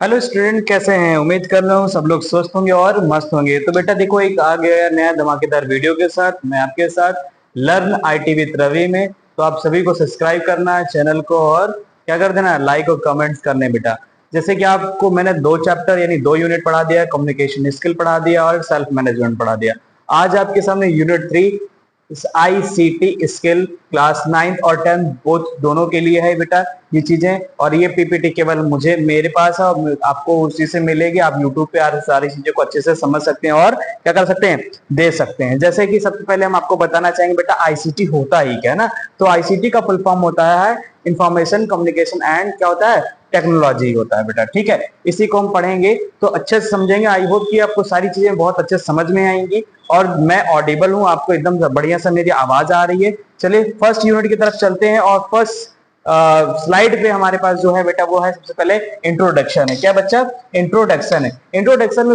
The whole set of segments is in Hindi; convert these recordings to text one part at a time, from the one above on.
हेलो स्टूडेंट, कैसे हैं? उम्मीद कर रहा हूँ सब लोग स्वस्थ होंगे और मस्त होंगे। तो बेटा देखो, एक आ गया नया धमाकेदार वीडियो के साथ मैं आपके साथ लर्न आईटी विद रवि में। तो आप सभी को सब्सक्राइब करना है चैनल को और क्या कर देना, लाइक और कमेंट्स करने बेटा। जैसे कि आपको मैंने दो चैप्टर यानी दो यूनिट पढ़ा दिया, कम्युनिकेशन स्किल पढ़ा दिया और सेल्फ मैनेजमेंट पढ़ा दिया। आज आपके सामने unit 3 ICT skill class 9th और 10th बोथ दोनों के लिए है बेटा ये चीजें। और ये पीपीटी केवल मुझे मेरे पास है और आपको उसी से मिलेगी। आप यूट्यूब पे सारी चीजों को अच्छे से समझ सकते हैं और क्या कर सकते हैं, दे सकते हैं। जैसे कि सबसे पहले हम आपको बताना चाहेंगे बेटा आईसीटी होता ही क्या है ना। तो आईसीटी का फुल फॉर्म होता है इंफॉर्मेशन कम्युनिकेशन एंड क्या होता है, टेक्नोलॉजी होता है बेटा। ठीक है, इसी को हम पढ़ेंगे तो अच्छे से समझेंगे। आई होप कि आपको सारी चीजें बहुत अच्छे से समझ में आएंगी और मैं ऑडिबल हूं, आपको एकदम बढ़िया सा मेरी आवाज आ रही है। चलिए फर्स्ट यूनिट की तरफ चलते हैं और फर्स्ट स्लाइड पे हमारे पास जो है बेटा वो है सबसे पहले इंट्रोडक्शन है। क्या बच्चा, इंट्रोडक्शन है। इंट्रोडक्शन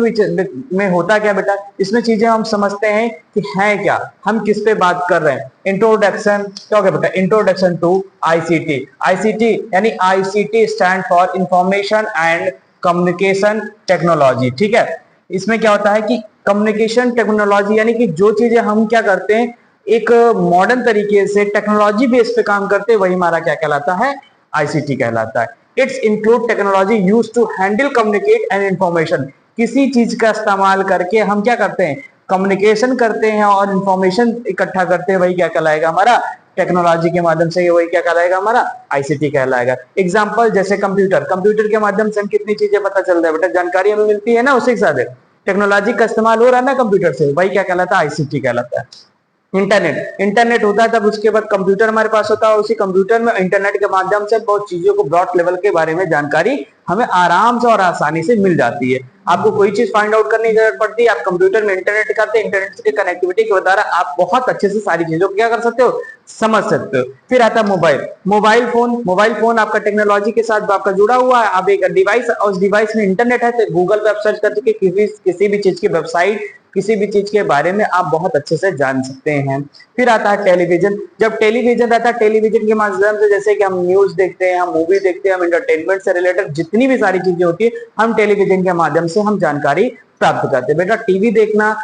में होता क्या बेटा, इसमें चीजें हम समझते हैं कि है क्या, हम किस पे बात कर रहे हैं। इंट्रोडक्शन क्या हो गया बेटा, इंट्रोडक्शन टू आईसीटी। आईसीटी यानी ICT stand for information and communication technology. ठीक है, इसमें क्या होता है कि कम्युनिकेशन टेक्नोलॉजी यानी कि जो चीजें हम क्या करते हैं एक मॉडर्न तरीके से टेक्नोलॉजी बेस पे काम करते हैं, वही हमारा क्या कहलाता है, आईसीटी कहलाता है। It's include technology used to handle communicate and information. किसी चीज का इस्तेमाल करके हम क्या करते हैं, कम्युनिकेशन करते हैं और इंफॉर्मेशन इकट्ठा करते हैं, वही क्या कहलाएगा हमारा, टेक्नोलॉजी के माध्यम से वही क्या कहलाएगा हमारा, आईसीटी कहलाएगा। एग्जांपल जैसे कंप्यूटर, कंप्यूटर के माध्यम से हम कितनी चीजें पता चल रहा है बेटा, जानकारी हमें मिलती है ना, उसी के साथ टेक्नोलॉजी का इस्तेमाल हो रहा है ना कंप्यूटर से, वही क्या कहलाता है, आईसीटी कहलाता है। इंटरनेट, इंटरनेट होता है तब उसके बाद कंप्यूटर हमारे पास होता है, उसी कंप्यूटर में इंटरनेट के माध्यम से बहुत चीजों को ब्रॉड लेवल के बारे में जानकारी हमें आराम से और आसानी से मिल जाती है। आपको कोई चीज फाइंड आउट करने की जरूरत पड़ती है, आप कंप्यूटर में इंटरनेट करते हैं, इंटरनेट की कनेक्टिविटी के द्वारा आप बहुत अच्छे से सारी चीजों को क्या कर सकते हो, समझ सकते हो। फिर आता है mobile, mobile phone. Mobile phone आपका टेक्नोलॉजी के साथ आपका जुड़ा हुआ है, आप एक डिवाइस, उस डिवाइस में इंटरनेट है तो गूगल पे आप सर्च करके किसी भी चीज की वेबसाइट, किसी भी चीज के बारे में आप बहुत अच्छे से जान सकते हैं। फिर आता है टेलीविजन। जब टेलीविजन रहता है, टेलीविजन के माध्यम से जैसे कि हम न्यूज देखते हैं, हम मूवी देखते हैं, हम इंटरटेनमेंट से रिलेटेड जितनी भी सारी चीजें होती है हम टेलीविजन के माध्यम से हम जानकारी प्राप्त करते हैं। बेटा टीवी देखना,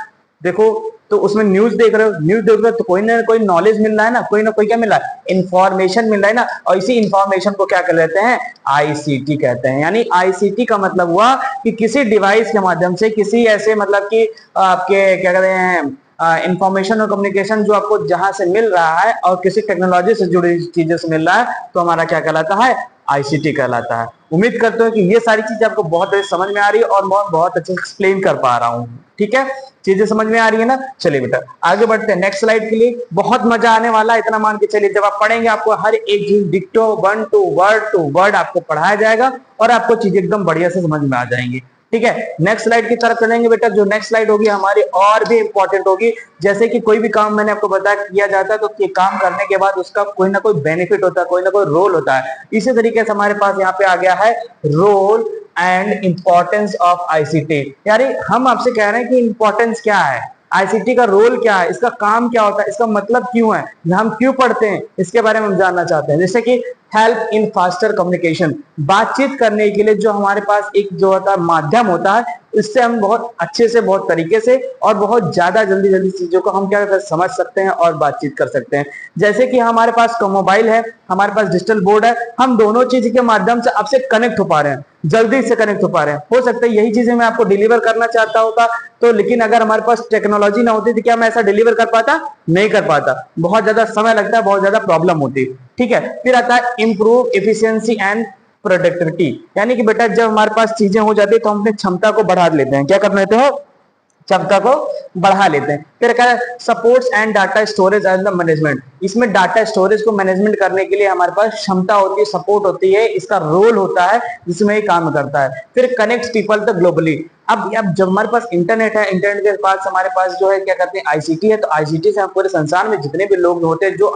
देखो तो उसमें न्यूज देख रहे हो, न्यूज देख रहे हो तो कोई ना कोई नॉलेज मिल रहा है ना कोई क्या मिल रहा है, इंफॉर्मेशन मिल रहा है ना। और इसी इंफॉर्मेशन को क्या कहते हैं, आईसीटी कहते हैं। यानी आईसीटी का मतलब हुआ कि किसी डिवाइस के माध्यम से किसी ऐसे मतलब कि आपके क्या कहते हैं इंफॉर्मेशन और कम्युनिकेशन जो आपको जहां से मिल रहा है और किसी टेक्नोलॉजी से जुड़ी चीजों से मिल रहा है तो हमारा क्या कहलाता है, आईसीटी कहलाता है। उम्मीद करते हो कि ये सारी चीजें आपको बहुत अच्छे समझ में आ रही है और मैं बहुत अच्छे से एक्सप्लेन कर पा रहा हूँ। ठीक है, चीजें समझ में आ रही है ना। चलिए बेटा आगे बढ़ते हैं नेक्स्ट स्लाइड के लिए, बहुत मजा आने वाला है, इतना मान के चलिए जब आप पढ़ेंगे आपको हर एक चीज डिक्टो वन टू वर्ड आपको पढ़ाया जाएगा और आपको चीजें एकदम बढ़िया से समझ में आ जाएंगी। ठीक है, नेक्स्ट स्लाइड की तरफ चलेंगे बेटा। जो नेक्स्ट स्लाइड होगी हमारी और भी इंपॉर्टेंट होगी। जैसे कि कोई भी काम मैंने आपको बताया किया जाता है तो काम करने के बाद उसका कोई ना कोई बेनिफिट होता है, कोई ना कोई रोल होता है। इसी तरीके से हमारे पास यहाँ पे आ गया है role and importance of ICT. यानी हम आपसे कह रहे हैं कि इंपॉर्टेंस क्या है, आईसीटी का रोल क्या है, इसका काम क्या होता है, इसका मतलब क्यों है, हम क्यों पढ़ते हैं, इसके बारे में हम जानना चाहते हैं। जैसे कि हेल्प इन फास्टर कम्युनिकेशन, बातचीत करने के लिए जो हमारे पास एक जो होता है माध्यम होता है, इससे हम बहुत अच्छे से, बहुत तरीके से और बहुत ज्यादा जल्दी जल्दी चीजों को हम क्या समझ सकते हैं और बातचीत कर सकते हैं। जैसे कि हमारे पास मोबाइल है, हमारे पास डिजिटल बोर्ड है, हम दोनों चीज के माध्यम से आपसे कनेक्ट हो पा रहे हैं, जल्दी से कनेक्ट हो पा रहे हैं। हो सकता है यही चीजें मैं आपको डिलीवर करना चाहता होता तो, लेकिन अगर हमारे पास टेक्नोलॉजी ना होती तो क्या मैं ऐसा डिलीवर कर पाता, नहीं कर पाता, बहुत ज्यादा समय लगता है, बहुत ज्यादा प्रॉब्लम होती। ठीक है, फिर आता है इंप्रूव एफिशिएंसी एंड प्रोडक्टिविटी। यानी कि बेटा जब हमारे पास चीजें हो जाती है तो हम अपनी क्षमता को बढ़ा लेते हैं, क्या कर लेते हो, क्षमता को बढ़ा लेते हैं। फिर क्या है supports and data storage and the management. इसमें डाटा स्टोरेज को मैनेजमेंट करने के लिए हमारे पास क्षमता होती है, सपोर्ट होती है, इसका रोल होता है जिसमें ये काम करता है। फिर कनेक्ट पीपल द ग्लोबली। अब जब हमारे पास इंटरनेट है, इंटरनेट के पास हमारे पास जो है क्या कहते हैं आईसीटी है, तो आईसीटी से हम पूरे संसार में जितने भी लोग होते हैं जो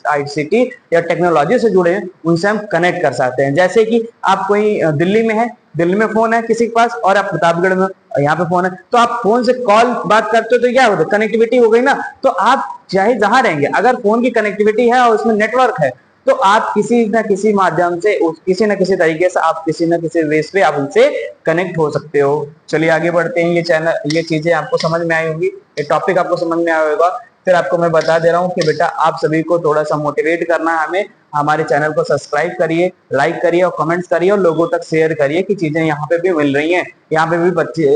आईसीटी या टेक्नोलॉजी से जुड़े हैं उनसे हम कनेक्ट कर सकते हैं। जैसे कि आप कोई दिल्ली में है, दिल्ली में फोन है किसी के पास और आप प्रतापगढ़ में यहाँ पे फोन है, तो आप फोन से कॉल बात करते हो तो क्या होता है, कनेक्टिविटी हो गई ना। तो आप चाहे जहां रहेंगे अगर फोन की कनेक्टिविटी है और उसमें नेटवर्क है तो आप किसी न किसी माध्यम से किसी न किसी तरीके से आप किसी न किसी बेस पे आप उनसे कनेक्ट हो सकते हो। चलिए आगे बढ़ते हैं। ये चीजें आपको समझ में आई होंगी, ये टॉपिक आपको समझ में आया होगा। फिर आपको मैं बता दे रहा हूँ कि बेटा आप सभी को थोड़ा सा मोटिवेट करना है हमें। हमारे चैनल को सब्सक्राइब करिए, लाइक करिए और कमेंट्स करिए और लोगों तक शेयर करिए कि चीजें यहाँ पे भी मिल रही हैं, यहाँ पे भी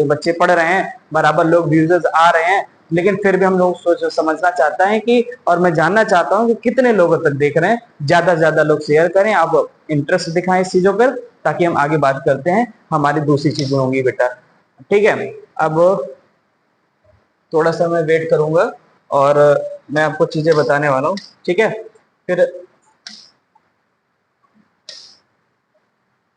बच्चे पढ़ रहे हैं, बराबर लोग व्यूजर्स आ रहे हैं। लेकिन फिर भी हम लोग समझना चाहता है कि, और मैं जानना चाहता हूँ कि कितने लोगों तक देख रहे हैं। ज्यादा से ज्यादा लोग शेयर करें, आप इंटरेस्ट दिखाएं इस चीजों पर, ताकि हम आगे बात करते हैं। हमारी दूसरी चीजें होंगी बेटा, ठीक है। अब थोड़ा सा मैं वेट करूंगा और मैं आपको चीजें बताने वाला हूँ, ठीक है। फिर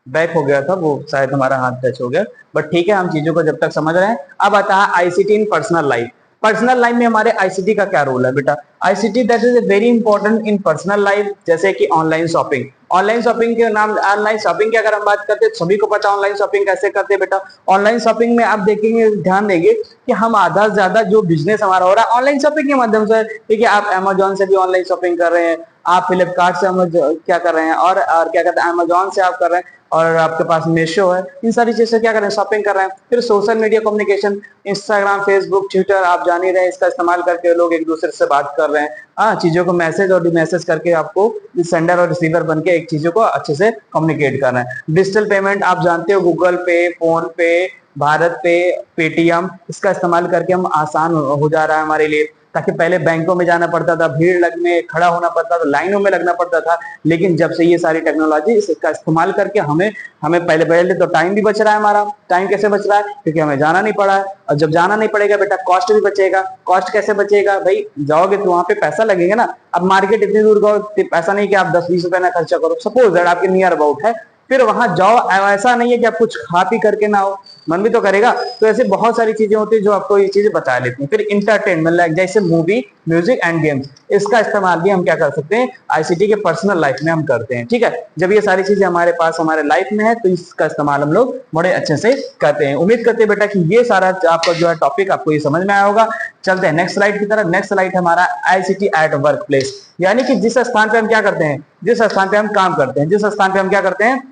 बैक हो गया था वो, शायद हमारा हाथ टच हो गया, बट ठीक है, हम चीजों को जब तक समझ रहे हैं। अब आता है आईसीटी इन पर्सनल लाइफ। पर्सनल लाइफ में हमारे आईसीटी का क्या रोल है बेटा? ICT that is very important in personal life. जैसे कि ऑनलाइन शॉपिंग, ऑनलाइन शॉपिंग के नाम, ऑनलाइन शॉपिंग की अगर हम बात करते हैं तो सभी को पता है ऑनलाइन शॉपिंग कैसे करते हैं बेटा। ऑनलाइन शॉपिंग में आप देखेंगे, ध्यान देंगे कि हम आधा से ज्यादा जो बिजनेस हमारा हो रहा है ऑनलाइन शॉपिंग के माध्यम से। ठीक है, आप अमेजोन से भी ऑनलाइन शॉपिंग कर रहे हैं, आप फ्लिपकार्ट से क्या कर रहे हैं, और क्या कहते हैं, अमेजोन से आप कर रहे हैं, और आपके पास मीशो है, इन सारी चीज से क्या कर रहे हैं, शॉपिंग कर रहे हैं। फिर social media communication, Instagram, Facebook, Twitter, आप जान ही रहे हैं, इसका इस्तेमाल करके लोग एक दूसरे से बात कर रहे हैं। हाँ, चीजों को मैसेज और मैसेज करके आपको सेंडर और रिसीवर बन के एक चीजों को अच्छे से कम्युनिकेट कर रहे हैं। डिजिटल पेमेंट आप जानते हो, गूगल पे, फोन पे, भारत पे, पेटीएम, इसका इस्तेमाल करके हम आसान हो जा रहा है हमारे लिए। ताकि पहले बैंकों में जाना पड़ता था, भीड़ लग में खड़ा होना पड़ता था, लाइनों में लगना पड़ता था। लेकिन जब से ये सारी टेक्नोलॉजी इसका इस्तेमाल करके हमें हमें पहले तो टाइम भी बच रहा है हमारा। टाइम कैसे बच रहा है? क्योंकि हमें जाना नहीं पड़ा है, और जब जाना नहीं पड़ेगा बेटा, कॉस्ट भी बचेगा। कॉस्ट कैसे बचेगा भाई? जाओगे तो वहां पे पैसा लगेगा ना। अब मार्केट इतनी दूर जाओ, पैसा नहीं कि आप 10-20 रुपए ना खर्चा करो, सपोज दैट आपके नियर अबाउट है, फिर वहां जाओ, ऐसा नहीं है कि आप कुछ खा पी करके ना हो, मन भी तो करेगा। तो ऐसे बहुत सारी चीजें होती है जो आपको ये चीजें बता लेती हैं। फिर इंटरटेनमेंट, लाइक जैसे मूवी, म्यूजिक एंड गेम्स, इसका इस्तेमाल भी हम क्या कर सकते हैं, आईसीटी के पर्सनल लाइफ में हम करते हैं। ठीक है, जब ये सारी चीजें हमारे पास हमारे लाइफ में है तो इसका इस्तेमाल हम लोग बड़े अच्छे से करते हैं। उम्मीद करते हैं बेटा कि ये सारा आपका जो है टॉपिक आपको ये समझ में आया होगा। चलते हैं नेक्स्ट स्लाइड की तरफ। नेक्स्ट स्लाइड हमारा आईसीटी एट वर्क प्लेस, यानी कि जिस स्थान पे हम क्या करते हैं, जिस स्थान पे हम काम करते हैं, जिस स्थान पे हम क्या करते हैं,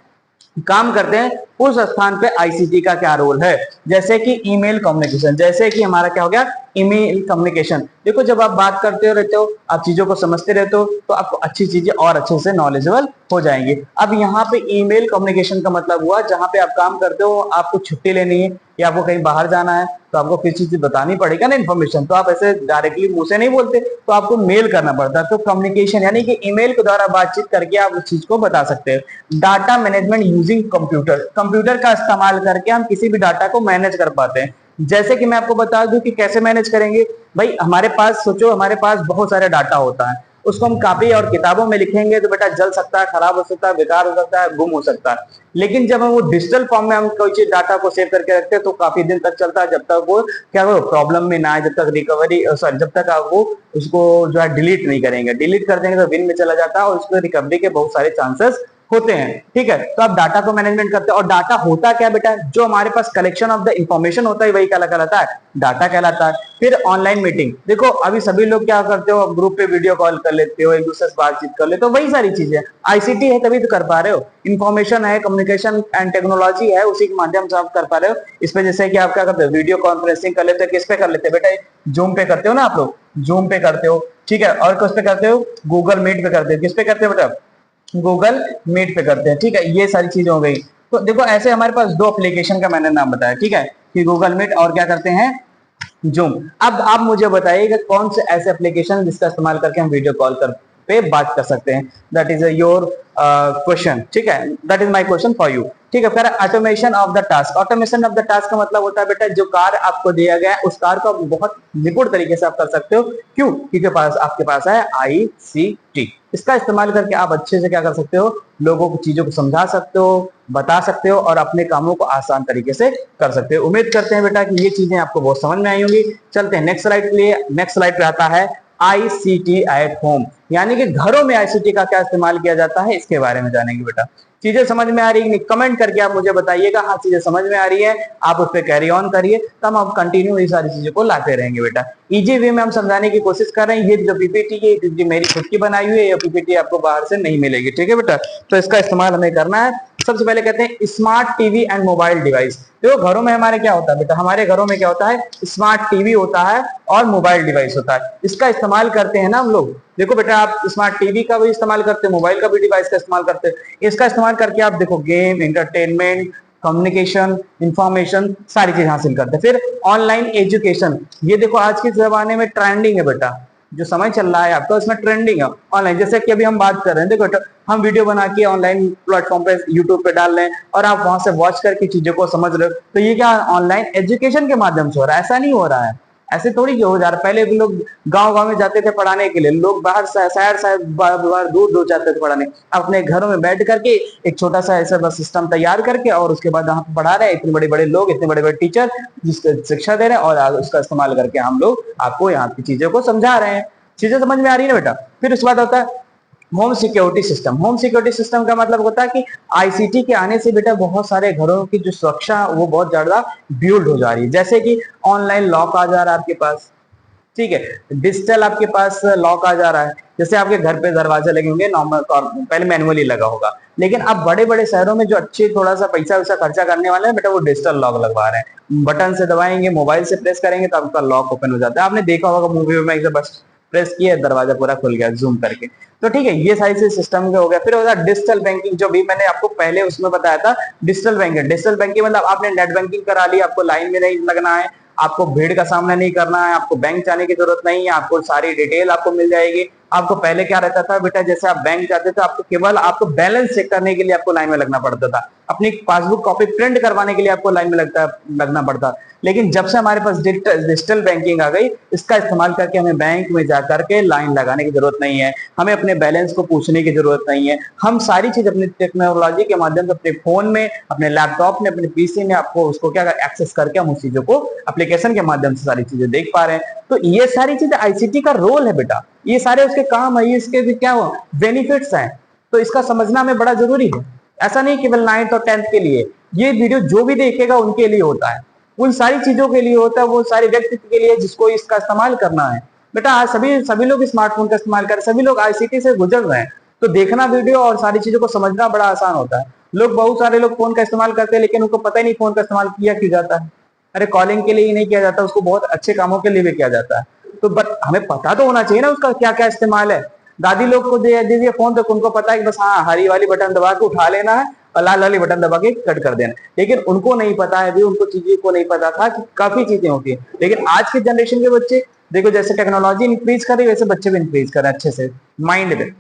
काम करते हैं, उस स्थान पे आईसीटी का क्या रोल है। जैसे कि ईमेल कम्युनिकेशन, जैसे कि हमारा क्या हो गया, ईमेल कम्युनिकेशन। देखो, जब आप बात करते हो रहते हो, आप चीजों को समझते रहते हो, तो आपको अच्छी चीजें और अच्छे से नॉलेजेबल हो जाएंगे। अब यहाँ पे ईमेल कम्युनिकेशन का मतलब हुआ, जहां पे आप काम करते हो, आपको छुट्टी लेनी है या आपको कहीं बाहर जाना है, तो आपको किसी चीज बतानी पड़ेगा ना, इन्फॉर्मेशन, तो आप ऐसे डायरेक्टली मुंह से नहीं बोलते, तो आपको मेल करना पड़ता है। तो कम्युनिकेशन यानी कि ईमेल के द्वारा बातचीत करके आप उस चीज को बता सकते हैं। Data management using computer, computer का इस्तेमाल करके हम किसी भी डाटा को मैनेज कर पाते हैं। जैसे कि मैं आपको बता दूं कि कैसे मैनेज करेंगे भाई। हमारे पास सोचो, हमारे पास बहुत सारा डाटा होता है, उसको हम कॉपी और किताबों में लिखेंगे तो बेटा जल सकता है, खराब हो सकता है, बेकार हो सकता है, गुम हो सकता है। लेकिन जब हम वो डिजिटल फॉर्म में हम कोई चीज डाटा को सेव करके रखते हैं तो काफी दिन तक चलता है, जब तक वो क्या हो, प्रॉब्लम में ना आए, जब तक रिकवरी सॉरी जब तक आप वो उसको जो है डिलीट नहीं करेंगे। डिलीट कर देंगे तो विन में चला जाता है और उसको रिकवरी के बहुत सारे चांसेस होते हैं। ठीक है, तो आप डाटा को मैनेजमेंट करते हैं। और डाटा होता क्या बेटा, जो हमारे पास कलेक्शन ऑफ द इंफॉर्मेशन होता है वही क्या कहलाता है, डाटा कहलाता है। फिर ऑनलाइन मीटिंग, देखो अभी सभी लोग क्या करते हो, ग्रुप पे वीडियो कॉल कर लेते हो, एक दूसरे से बातचीत कर लेते हो, वही सारी चीजें आईसीटी है तभी तो कर पा रहे हो। इंफॉर्मेशन है, कम्युनिकेशन एंड टेक्नोलॉजी है, उसी के माध्यम से आप कर पा रहे हो। इसमें जैसे कि आप क्या करते हो, वीडियो कॉन्फ्रेंसिंग कर लेते हो, किस पे कर लेते हो बेटा, जूम पे करते हो ना आप लोग, जूम पे करते हो। ठीक है, और किस पे करते हो, गूगल मीट पे करते हो। किस पे करते हो बेटा, गूगल मीट पे करते हैं। ठीक है, ये सारी चीजें हो गई। तो देखो ऐसे हमारे पास दो एप्लीकेशन का मैंने नाम बताया, ठीक है, कि गूगल मीट और क्या करते हैं, जूम। अब आप मुझे बताइएगा कौन से ऐसे एप्लीकेशन जिसका इस्तेमाल करके हम वीडियो कॉल कर पे बात कर सकते हैं। दैट इज योर क्वेश्चन, ठीक है, that is my question for you. ठीक है, फिर automation of the task. Automation of the task का मतलब होता है बेटा, जो कार्य आपको दिया गया है उस कार्य को आप बहुत निपुण तरीके से आप कर सकते हो। क्यों? क्योंकि आपके पास है आईसीटी। इसका इस्तेमाल करके आप अच्छे से क्या कर सकते हो, लोगों को चीजों को समझा सकते हो, बता सकते हो और अपने कामों को आसान तरीके से कर सकते हो। उम्मीद करते हैं बेटा कि ये चीजें आपको बहुत समझ में आई होंगी। चलते हैं नेक्स्ट स्लाइड के लिए। नेक्स्ट स्लाइड पे आता है ICT एट होम, यानी कि घरों में ICT का क्या इस्तेमाल किया जाता है, इसके बारे में जानेंगे बेटा। चीजें समझ में आ रही है? कमेंट करके आप मुझे बताइएगा हाँ चीजें समझ में आ रही है, आप उस पर कैरी ऑन करिए, तब हम कंटिन्यू ये सारी चीजों को लाते रहेंगे बेटा। इजी वे में हम समझाने की कोशिश कर रहे हैं। ये जो पीपीटी है, पीपीटी मेरी खुद की बनाई हुई है, ये पीपीटी आपको बाहर से नहीं मिलेगी, ठीक है बेटा। तो इसका इस्तेमाल हमें करना है। सबसे पहले कहते हैं smart TV and mobile device. देखो घरों में हमारे क्या होता है बेटा, हमारे घरों में क्या होता है, स्मार्ट टीवी होता है और मोबाइल डिवाइस होता है। इसका इस्तेमाल करते हैं ना हम लोग। देखो बेटा आप स्मार्ट टीवी का भी इस्तेमाल करते हैं, मोबाइल का भी डिवाइस का इस्तेमाल करते हैं। इसका इस्तेमाल करके आप देखो गेम, इंटरटेनमेंट, कम्युनिकेशन, इंफॉर्मेशन सारी चीज हासिल करते हैं। फिर ऑनलाइन एजुकेशन, ये देखो आज के जमाने में ट्रेंडिंग है बेटा, जो समय चल रहा है आपका उसमें ट्रेंडिंग है ऑनलाइन। जैसे कि अभी हम बात कर रहे हैं, देखो हम वीडियो बना के ऑनलाइन प्लेटफॉर्म पे यूट्यूब पे डाल रहे हैं और आप वहां से वॉच करके चीजों को समझ रहे हो, तो ये क्या ऑनलाइन एजुकेशन के माध्यम से हो रहा है। ऐसा नहीं हो रहा है, ऐसे थोड़ी हो जा रहा है। पहले भी लोग गांव गांव में जाते थे पढ़ाने के लिए, लोग बाहर शहर बाहर दूर दूर जाते थे पढ़ाने, अपने घरों में बैठ करके एक छोटा सा ऐसा बस सिस्टम तैयार करके और उसके बाद यहाँ पे पढ़ा रहे हैं। इतने बड़े बड़े लोग, इतने बड़े बड़े टीचर जिसको शिक्षा दे रहे हैं और उसका इस्तेमाल करके हम लोग आपको यहाँ की चीजों को समझा रहे हैं। चीजें समझ में आ रही है ना बेटा। फिर उसके बाद होता है home security system. Home security system का मतलब होता है कि आईसीटी के आने से बेटा बहुत सारे घरों की जो सुरक्षा वो बहुत ज्यादा बिल्ड हो जा रही है। जैसे कि ऑनलाइन लॉक आ जा रहा है आपके पास, ठीक है, डिजिटल आपके पास लॉक आ जा रहा है। जैसे आपके घर पे दरवाजे लगे होंगे नॉर्मल, पहले मैनुअली लगा होगा, लेकिन अब बड़े बड़े शहरों में जो अच्छे थोड़ा सा पैसा वैसा खर्चा करने वाले हैं बेटा, वो डिजिटल लॉक लगवा रहे हैं। बटन से दबाएंगे, मोबाइल से प्रेस करेंगे तो आपका लॉक ओपन हो जाता है। आपने देखा होगा मूवी में, एकदम बस प्रेस किया दरवाजा पूरा खुल गया जूम करके। तो ठीक है, ये सारी सिस्टम हो गया। फिर होगा डिजिटल बैंकिंग, जो भी मैंने आपको पहले उसमें बताया था डिजिटल बैंकिंग। डिजिटल बैंकिंग मतलब आपने नेट बैंकिंग करा ली, आपको लाइन में नहीं लगना है, आपको भीड़ का सामना नहीं करना है, आपको बैंक जाने की जरूरत नहीं है, आपको सारी डिटेल आपको मिल जाएगी। आपको पहले क्या रहता था बेटा, जैसे आप बैंक जाते थे आपको केवल आपको बैलेंस चेक करने के लिए आपको लाइन में लगना पड़ता था, अपनी पासबुक कॉपी प्रिंट करवाने के लिए आपको लाइन में लगना पड़ता। लेकिन जब से हमारे पास डिजिटल बैंकिंग आ गई, इसका इस्तेमाल करके हमें बैंक में जाकर के लाइन लगाने की जरूरत नहीं है, हमें अपने बैलेंस को पूछने की जरूरत नहीं है। हम सारी चीज अपनी टेक्नोलॉजी के माध्यम से अपने फोन में, अपने लैपटॉप में, अपने पीसी में आपको उसको क्या एक्सेस करके हम उस चीजों को एप्लीकेशन के माध्यम से सारी चीजें देख पा रहे हैं। तो ये सारी चीजें आईसीटी का रोल है बेटा, ये सारे उसके काम है, इसके भी क्या हो बेनिफिट्स हैं, तो इसका समझना हमें बड़ा जरूरी है। ऐसा नहीं केवल 9th और 10th के लिए, ये वीडियो जो भी देखेगा उनके लिए होता है, उन सारी चीजों के लिए होता है, वो सारे व्यक्तित्व के लिए जिसको इसका इस्तेमाल करना है। बेटा आज सभी लोग स्मार्टफोन का इस्तेमाल कर, सभी लोग आईसीटी से गुजर रहे हैं, तो देखना वीडियो और सारी चीजों को समझना बड़ा आसान होता है। लोग बहुत सारे लोग फोन का इस्तेमाल करते हैं लेकिन उनको पता ही नहीं फोन का इस्तेमाल किया क्यों जाता है। अरे कॉलिंग के लिए ही नहीं किया जाता, उसको बहुत अच्छे कामों के लिए भी किया जाता है। तो बट हमें पता तो होना चाहिए ना उसका क्या क्या इस्तेमाल है। दादी लोग को दे दीजिए फोन तो उनको पता है कि बस हाँ हरी वाली बटन दबा के उठा लेना है और लाल वाली बटन दबा के कट कर देना, लेकिन उनको नहीं पता है भी, उनको चीजें को नहीं पता था कि काफी चीजें होती है। लेकिन आज के जनरेशन के बच्चे देखो, जैसे टेक्नोलॉजी इंक्रीज कर रही है वैसे बच्चे भी इंक्रीज कर रहे हैं अच्छे से माइंड में।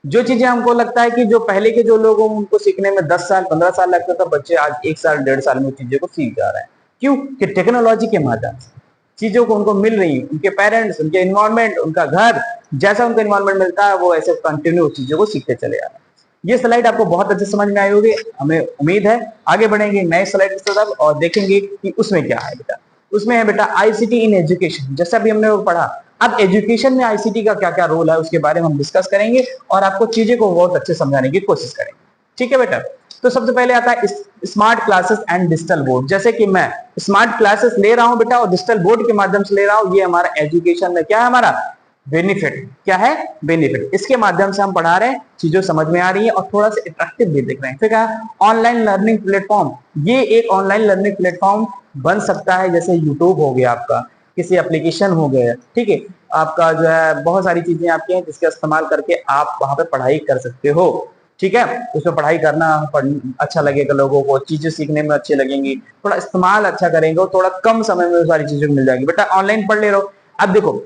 जो चीजें हमको लगता है कि जो पहले के जो लोग उनको सीखने में 10 साल 15 साल लगता था, बच्चे आज 1 साल 1.5 साल में चीजों को सीख जा रहे हैं। क्यों? कि टेक्नोलॉजी के माध्यम से चीजों को उनको मिल रही है, उनके पेरेंट्स, उनके इन्वायरमेंट, उनका घर जैसा उनको इन्वायरमेंट मिलता है वो ऐसे कंटिन्यू चीजों को सीखते चले आ रहे हैं। ये स्लाइड आपको बहुत अच्छे समझ में आई होगी, हमें उम्मीद है। आगे बढ़ेंगे नए स्लाइड की तरफ और देखेंगे कि उसमें क्या है बेटा। उसमें है बेटा आईसीटी इन एजुकेशन, जैसा अभी हमने वो पढ़ा। अब एजुकेशन में आईसीटी का क्या क्या रोल है उसके बारे में हम डिस्कस करेंगे और आपको चीजें को बहुत अच्छे समझाने की कोशिश करेंगे, ठीक है बेटा। तो सबसे पहले आता है smart classes and digital board. जैसे कि मैं स्मार्ट क्लासेस ले रहा हूं बेटा और डिजिटल बोर्ड के माध्यम से ले रहा हूं, ये हमारा एजुकेशन में क्या है, हमारा बेनिफिट। क्या है? बेनिफिट। इसके माध्यम से हम पढ़ा रहे हैं, चीजें समझ में आ रही है और थोड़ा सा अट्रैक्टिव भी दिख रहे हैं। फिर क्या? Online learning platform. ये एक ऑनलाइन लर्निंग प्लेटफॉर्म बन सकता है, जैसे यूट्यूब हो गया आपका, किसी एप्लीकेशन हो गया, ठीक है, आपका जो है बहुत सारी चीजें आपकी हैं जिसका इस्तेमाल करके आप वहां पे पढ़ाई कर सकते हो, ठीक है। उसमें पढ़ाई करना अच्छा लगेगा लोगों को, चीजें सीखने में अच्छी लगेंगी, थोड़ा इस्तेमाल अच्छा करेंगे और थोड़ा कम समय में सारी चीजें मिल जाएगी। बेटा ऑनलाइन पढ़ ले रहो। अब देखो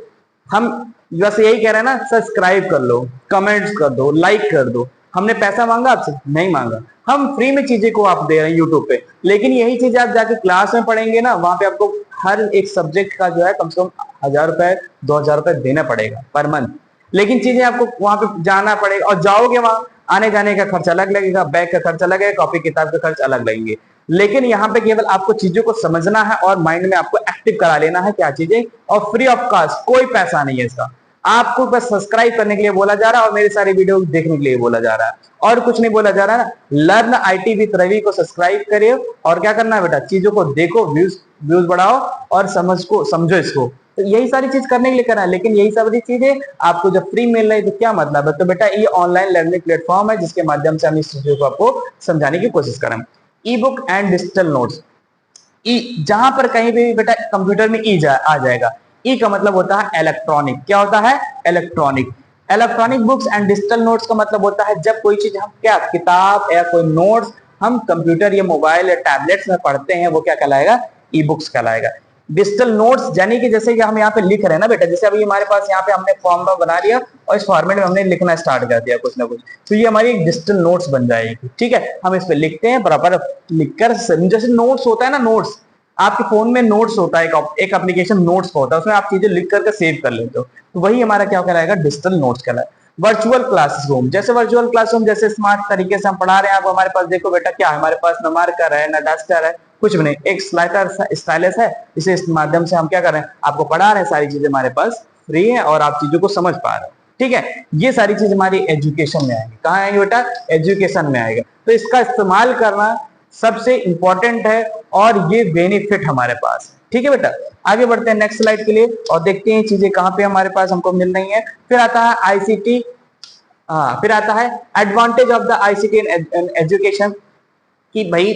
हम बस यही कह रहे हैं ना, सब्सक्राइब कर लो, कमेंट्स कर दो, लाइक कर दो। हमने पैसा मांगा आपसे? नहीं मांगा, हम फ्री में चीजें को आप दे रहे हैं यूट्यूब पे। लेकिन यही चीज आप जाके क्लास में पढ़ेंगे ना, वहां पे आपको हर एक सब्जेक्ट का जो है कम से कम 1000 रुपए 2000 रुपए देना पड़ेगा पर मंथ। लेकिन चीजें आपको वहां पे जाना पड़ेगा और जाओगे वहां, आने जाने का खर्च अलग लगेगा, बैग का खर्च अलग है, कॉपी किताब का खर्च अलग लगेंगे। लेकिन यहाँ पे केवल आपको चीजों को समझना है और माइंड में आपको एक्टिव करा लेना है क्या चीजें, और फ्री ऑफ कॉस्ट, कोई पैसा नहीं है इसका। आपको बस सब्सक्राइब करने के लिए बोला जा रहा है और मेरे सारे वीडियो देखने के लिए बोला जा रहा है, और कुछ नहीं बोला जा रहा है ना। लर्न आईटी विद रवि को सब्सक्राइब करिए और क्या करना है बेटा, चीजों को देखो, व्यूज बढ़ाओ और समझो इसको। तो यही सारी चीज करने के लिए करना है, लेकिन यही सारी चीजें आपको जब फ्री मिल रही है तो क्या मतलब है। तो बेटा ये ऑनलाइन लर्निंग प्लेटफॉर्म है जिसके माध्यम से हम इस चीजों को आपको समझाने की कोशिश करें। E book and digital notes, ई जहां पर कहीं भी बेटा कंप्यूटर में आ जाएगा। ई का मतलब होता है इलेक्ट्रॉनिक, क्या होता है, electronic. Electronic books and digital notes का मतलब होता है जब कोई चीज हम क्या, किताब या कोई नोट्स हम कंप्यूटर या मोबाइल या टैबलेट्स में पढ़ते हैं, वो क्या कहलाएगा, ई बुक्स कहलाएगा। डिजिटल नोट्स यानी कि जैसे कि हम यहाँ पे लिख रहे हैं ना बेटा, जैसे अभी हमारे पास यहाँ पे हमने फॉर्मूला बना लिया और इस फॉर्मेट में हमने लिखना स्टार्ट कर दिया कुछ ना कुछ, तो ये हमारी एक डिजिटल नोट्स बन जाएगी। ठीक है, हम इस पे लिखते हैं बराबर, लिखकर जैसे नोट्स होता है ना, नोट्स आपके फोन में नोट्स होता है, एक एप्लीकेशन नोट्स का होता है, उसमें आप चीजें लिख करके सेव कर लेते हो, तो वही हमारा क्या कहलाएगा, डिजिटल नोट्स कहलाएगा। वर्चुअल क्लासरूम, जैसे वर्चुअल क्लासरूम जैसे स्मार्ट तरीके से हम पढ़ा रहे हैं। आप हमारे पास देखो बेटा क्या है, हमारे पास न मार्कर है, न डस्टर है, कुछ भी नहीं, एक स्टाइलस है, इसे इस माध्यम से हम क्या कर रहे हैं, आपको पढ़ा रहे हैं, सारी चीजें हमारे पास फ्री है और आप चीजों को समझ पा रहे हो। ठीक है, ये सारी चीज हमारी एजुकेशन में आएगी। कहाँ आएगी बेटा, एजुकेशन में आएगा। तो इसका इस्तेमाल करना सबसे इंपॉर्टेंट है और ये बेनिफिट हमारे पास है। ठीक है बेटा, आगे बढ़ते हैं नेक्स्ट स्लाइड के लिए और देखते हैं चीजें कहाँ पे हमारे पास हमको मिल रही हैं। फिर आता है आईसीटी, फिर आता है advantage of the ICT in education, कि भाई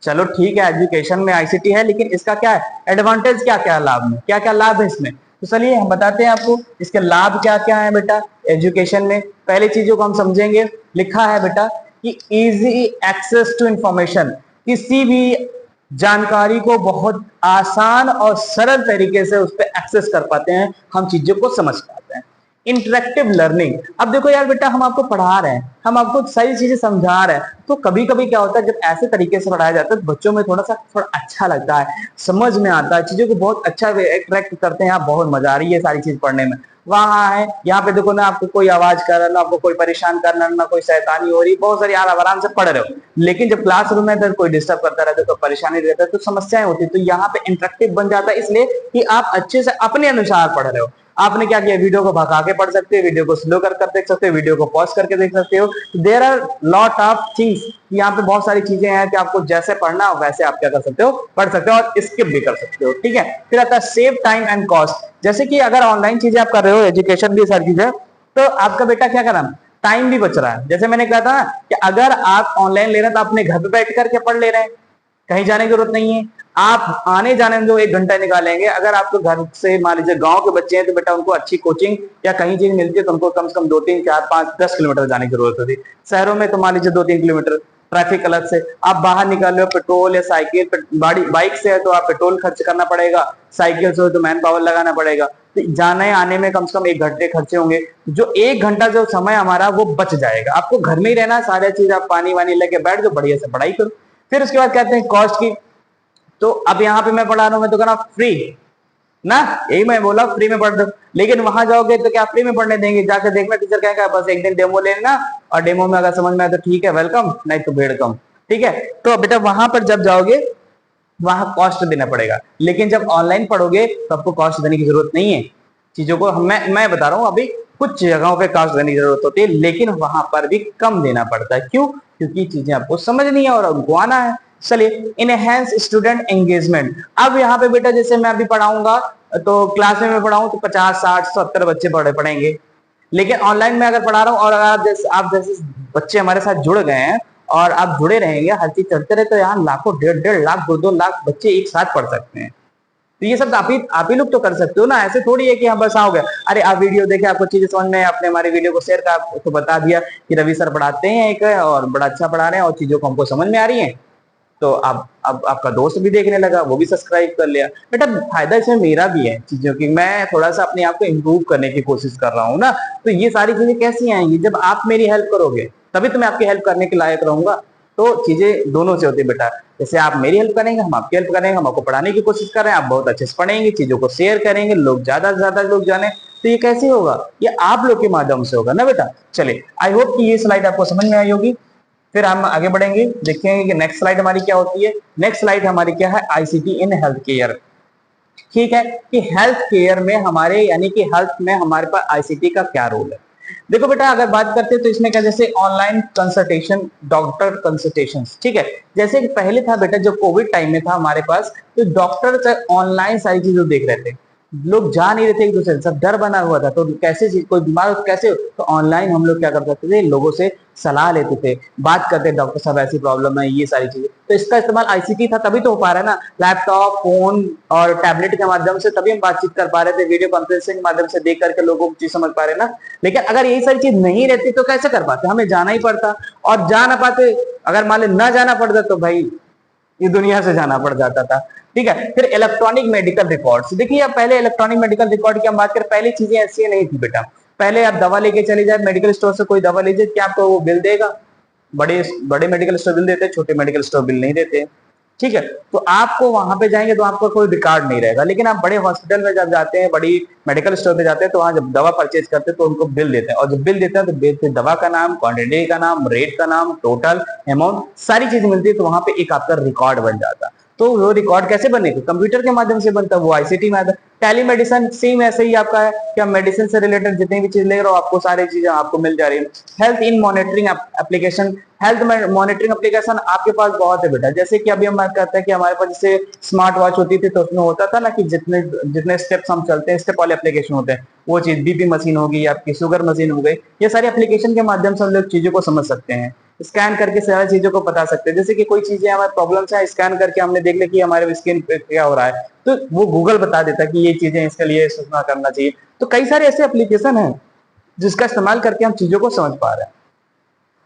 चलो ठीक है एजुकेशन में आईसीटी है, लेकिन इसका क्या है एडवांटेज, क्या क्या लाभ में, क्या क्या लाभ है इसमें। तो चलिए हम बताते हैं आपको इसके लाभ क्या क्या है बेटा एजुकेशन में। पहले चीजों को हम समझेंगे, लिखा है बेटा कि इजी एक्सेस टू इंफॉर्मेशन, किसी भी जानकारी को बहुत आसान और सरल तरीके से उस पर एक्सेस कर पाते हैं, हम चीजों को समझ पाते हैं। इंटरेक्टिव लर्निंग, अब देखो यार बेटा हम आपको पढ़ा रहे हैं, हम आपको सारी चीजें समझा रहे हैं, तो कभी कभी क्या होता है जब ऐसे तरीके से पढ़ाया जाता है तो बच्चों में थोड़ा अच्छा लगता है, समझ में आता है, चीजों को बहुत अच्छा अट्रैक्ट करते हैं, आप बहुत मजा आ रही है सारी चीज पढ़ने में। वहां है यहाँ पे देखो ना, आपको कोई आवाज कर रहा है ना, आपको कोई परेशान करना ना, कोई शैतानी हो रही, बहुत सारी, आप आराम से पढ़ रहे हो। लेकिन जब क्लासरूम में तो कोई डिस्टर्ब करता रहता है, तो परेशानी रहता है, तो समस्याएं होती है। तो यहाँ पे इंटरेक्टिव बन जाता है इसलिए कि आप अच्छे से अपने अनुसार पढ़ रहे हो। आपने क्या किया, वीडियो को भगा के पढ़ सकते हो, वीडियो को स्लो कर देख सकते हो, वीडियो को पॉज करके देख सकते हो। There are lot of things, यहाँ पे बहुत सारी चीजें हैं कि आपको जैसे पढ़ना हो वैसे आप क्या कर सकते हो, पढ़ सकते हो और स्किप भी कर सकते हो। ठीक है, फिर आता है सेव टाइम एंड कॉस्ट, जैसे कि अगर ऑनलाइन चीजें आप कर रहे हो, एजुकेशन भी सारी चीजें, तो आपका बेटा क्या करना, टाइम भी बच रहा है। जैसे मैंने कहा था ना कि अगर आप ऑनलाइन ले रहे हैं तो अपने घर पे बैठ करके पढ़ ले रहे हैं, कहीं जाने की जरूरत नहीं है। आप आने जाने में जो 1 घंटा निकालेंगे, अगर आपको घर से मान लीजिए गांव के बच्चे हैं तो बेटा उनको अच्छी कोचिंग या कहीं चीज मिलती है तो उनको कम से कम 2, 3, 4, 5, 10 किलोमीटर जाने की जरूरत होती है। शहरों में तो मान लीजिए 2-3 किलोमीटर, ट्रैफिक अलग से, आप बाहर निकाल रहे हो पेट्रोल या साइकिल, बाइक से है तो आप पेट्रोल खर्च करना पड़ेगा, साइकिल से हो तो मैन पावर लगाना पड़ेगा, तो जाने आने में कम से कम 1 घंटे खर्चे होंगे। जो 1 घंटा जो समय हमारा वो बच जाएगा। आपको घर में ही रहना, सारी चीज आप पानी वानी लेके बैठ जाओ, बढ़िया से पढ़ाई करो। फिर उसके बाद कहते हैं कॉस्ट की, तो अब यहाँ पे मैं पढ़ा रहा हूँ, मैं तो कहना फ्री ना, यही मैं बोला फ्री में पढ़ दो। लेकिन वहां जाओगे तो क्या फ्री में पढ़ने देंगे, जाकर देखना टीचर कहेगा बस 1 दिन डेमो ले लेना, और डेमो में अगर समझ में आए तो ठीक है वेलकम, नहीं तो भेड़ कम। ठीक है, तो बेटा वहां पर जब जाओगे वहां कॉस्ट देना पड़ेगा, लेकिन जब ऑनलाइन पढ़ोगे तो आपको कॉस्ट देने की जरूरत नहीं है। चीजों को मैं बता रहा हूँ, अभी कुछ जगहों पे कॉस्ट देने की जरूरत होती है, लेकिन वहां पर भी कम देना पड़ता है। क्यों, क्योंकि चीजें आपको समझनी है और उनको आना है। चलिए, इनहेंस स्टूडेंट एंगेजमेंट, अब यहाँ पे बेटा जैसे मैं अभी पढ़ाऊंगा तो क्लास में मैं पढ़ाऊं तो 50, 60, 70 बच्चे पढ़ेंगे, लेकिन ऑनलाइन में अगर पढ़ा रहा हूँ और आप जैसे बच्चे हमारे साथ जुड़ गए हैं और आप जुड़े रहेंगे, हर चीज चलते रहे, तो यहाँ लाखों, 1.5 लाख, 2 लाख बच्चे एक साथ पढ़ सकते हैं। तो ये सब आप ही लोग तो कर सकते हो ना, ऐसे थोड़ी है कि हाँ बस आओगे, अरे आप वीडियो देखे आपको चीजें समझ में, आपने हमारे वीडियो को शेयर कर तो बता दिया कि रवि सर पढ़ाते हैं एक और बड़ा अच्छा पढ़ा रहे हैं और चीजों को हमको समझ में आ रही है, तो अब आपका दोस्त भी देखने लगा, वो भी सब्सक्राइब कर लिया। बेटा फायदा इसमें मेरा भी है चीजों की, मैं थोड़ा सा अपने आप को इम्प्रूव करने की कोशिश कर रहा हूँ ना। तो ये सारी चीजें कैसी आएंगी, जब आप मेरी हेल्प करोगे तभी तो मैं आपकी हेल्प करने के लायक रहूंगा। तो चीजें दोनों से होती है बेटा, जैसे आप मेरी हेल्प करेंगे, हम आपकी हेल्प करेंगे, हम आपको पढ़ाने की कोशिश कर रहे हैं, आप बहुत अच्छे से पढ़ेंगे, चीजों को शेयर करेंगे, लोग ज्यादा से ज्यादा लोग जाने, तो ये कैसे होगा, ये आप लोग के माध्यम से होगा ना बेटा। चलिए, आई होप कि ये स्लाइड आपको समझ में आई होगी। फिर हम आगे बढ़ेंगे, देखेंगे कि नेक्स्ट स्लाइड हमारी क्या होती है। नेक्स्ट स्लाइड हमारी क्या है, आईसीटी इन हेल्थ केयर। ठीक है, कि हेल्थ केयर में हमारे यानी कि हेल्थ में हमारे पास आईसीटी का क्या रोल है। देखो बेटा, अगर बात करते हैं तो इसमें क्या, जैसे ऑनलाइन कंसल्टेशन, डॉक्टर कंसल्टेशन, ठीक है। जैसे कि पहले था बेटा, जो कोविड टाइम में था हमारे पास, तो डॉक्टर ऑनलाइन सारी चीजें देख रहे थे, लोग जा नहीं रहे थे एक दूसरे से, सब डर बना हुआ था। तो कैसे कोई बीमार कैसे, तो ऑनलाइन हम लोग क्या कर सकते थे, लोगों से सलाह लेते थे, बात करते, डॉक्टर साहब ऐसी प्रॉब्लम है, ये सारी चीजें। तो इसका इस्तेमाल आईसीटी था तभी तो हो पा रहा है ना, लैपटॉप, फोन और टैबलेट के माध्यम से तभी हम बातचीत कर पा रहे थे, वीडियो कॉन्फ्रेंसिंग के माध्यम से देख करके लोगों को चीज समझ पा रहे ना। लेकिन अगर यही सारी चीज नहीं रहती तो कैसे कर पाते, हमें जाना ही पड़ता, और जा ना पाते, अगर मान लो ना जाना पड़ता तो भाई ये दुनिया से जाना पड़ जाता था। ठीक है, फिर इलेक्ट्रॉनिक मेडिकल रिकॉर्ड्स, देखिए अब पहले इलेक्ट्रॉनिक मेडिकल रिकॉर्ड की हम बात करें, पहले चीजें ऐसी नहीं थी बेटा। पहले आप दवा लेके चले जाए मेडिकल स्टोर से, कोई दवा लीजिए, क्या आपको वो बिल देगा? बड़े बड़े मेडिकल स्टोर बिल देते हैं, छोटे मेडिकल स्टोर बिल नहीं देते। ठीक है, तो आपको वहां पे जाएंगे तो आपका कोई रिकॉर्ड नहीं रहेगा। लेकिन आप बड़े हॉस्पिटल में जब जाते हैं, बड़ी मेडिकल स्टोर पे जाते हैं, तो वहां जब दवा परचेज करते हैं तो उनको बिल देते हैं, और जब बिल देते हैं तो बिल पे दवा का नाम, क्वांटिटी का नाम, रेट का नाम, टोटल अमाउंट, सारी चीज मिलती है। तो वहां पे एक आपका रिकॉर्ड बन जाता है। तो वो रिकॉर्ड कैसे बनेगा, कंप्यूटर के माध्यम से बनता है, वो आईसीटी में। टेलीमेडिसिन सेम ऐसे ही आपका है कि आप मेडिसिन से रिलेटेड जितनी भी चीज ले रहे हो, आपको सारी चीजें आपको मिल जा रही है। हेल्थ इन monitoring application, health monitoring application आपके पास बहुत है बेटा। जैसे कि अभी हम बात करते हैं कि हमारे पास जैसे स्मार्ट वॉच होती थी, तो उसमें होता था ना कि जितने जितने स्टेप्स हम चलते हैं, स्टेप वाले एप्लीकेशन होते हैं, वो चीज बीपी मशीन होगी, आपकी शुगर मशीन हो गई, ये सारी एप्लीकेशन के माध्यम से हम लोग चीजों को समझ सकते हैं, स्कैन करके सारी चीजों को बता सकते हैं। जैसे कि कोई चीजें हमारे प्रॉब्लम्स है, स्कैन करके हमने देख लिया कि हमारे स्किन पे क्या हो रहा है, तो वो गूगल बता देता है कि ये चीजें इसके लिए सूचना करना चाहिए। तो कई सारे ऐसे एप्लीकेशन हैं जिसका इस्तेमाल करके हम चीजों को समझ पा रहे हैं।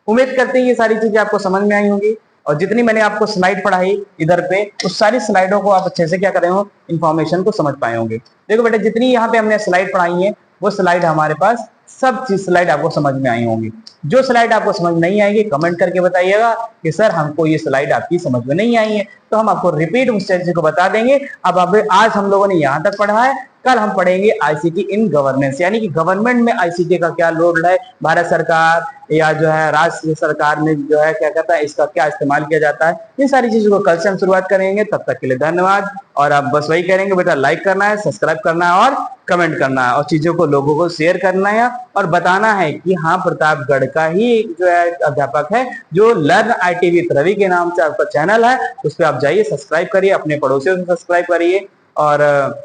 उम्मीद करते हैं ये सारी चीजें आपको समझ में आई होंगी, और जितनी मैंने आपको स्लाइड पढ़ाई इधर पे, उस सारी स्लाइडों को आप अच्छे से क्या करे हो, इन्फॉर्मेशन को समझ पाए होंगे। देखो बेटा, जितनी यहाँ पे हमने स्लाइड पढ़ाई है, वो स्लाइड हमारे पास सब चीज स्लाइड आपको समझ में आई होंगी। जो स्लाइड आपको समझ नहीं आएगी कमेंट करके बताइएगा कि सर हमको ये स्लाइड आपकी समझ में नहीं आई है, तो हम आपको रिपीट उस चीज को बता देंगे। अब आज हम लोगों ने यहाँ तक पढ़ा है, कल हम पढ़ेंगे आईसीटी इन गवर्नेंस, यानी कि गवर्नमेंट में आईसीटी का क्या रोल है, भारत सरकार या जो है राज्य सरकार में जो है क्या कहता है, इसका क्या इस्तेमाल किया जाता है, इन सारी चीजों को कल से हम शुरुआत करेंगे। तब तक के लिए धन्यवाद। और आप बस वही करेंगे बेटा, लाइक करना है, सब्सक्राइब करना है और कमेंट करना है, और चीजों को लोगों को शेयर करना है, और बताना है कि हाँ प्रतापगढ़ का ही जो है अध्यापक है, जो लर्न आईटी विद रवि के नाम से आपका चैनल है, उस पर आप जाइए, सब्सक्राइब करिए, अपने पड़ोसियों से सब्सक्राइब करिए, और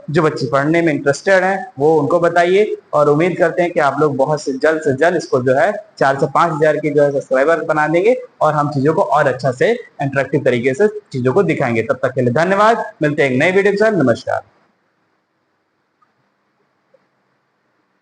जो बच्चे पढ़ने में इंटरेस्टेड हैं वो उनको बताइए। और उम्मीद करते हैं कि आप लोग बहुत से जल्द इसको जो है 4 से 5 हजार की जो है सब्सक्राइबर बना देंगे, और हम चीजों को और अच्छा से इंटरेक्टिव तरीके से चीजों को दिखाएंगे। तब तक के लिए धन्यवाद, मिलते हैं एक नई वीडियो के साथ, नमस्कार।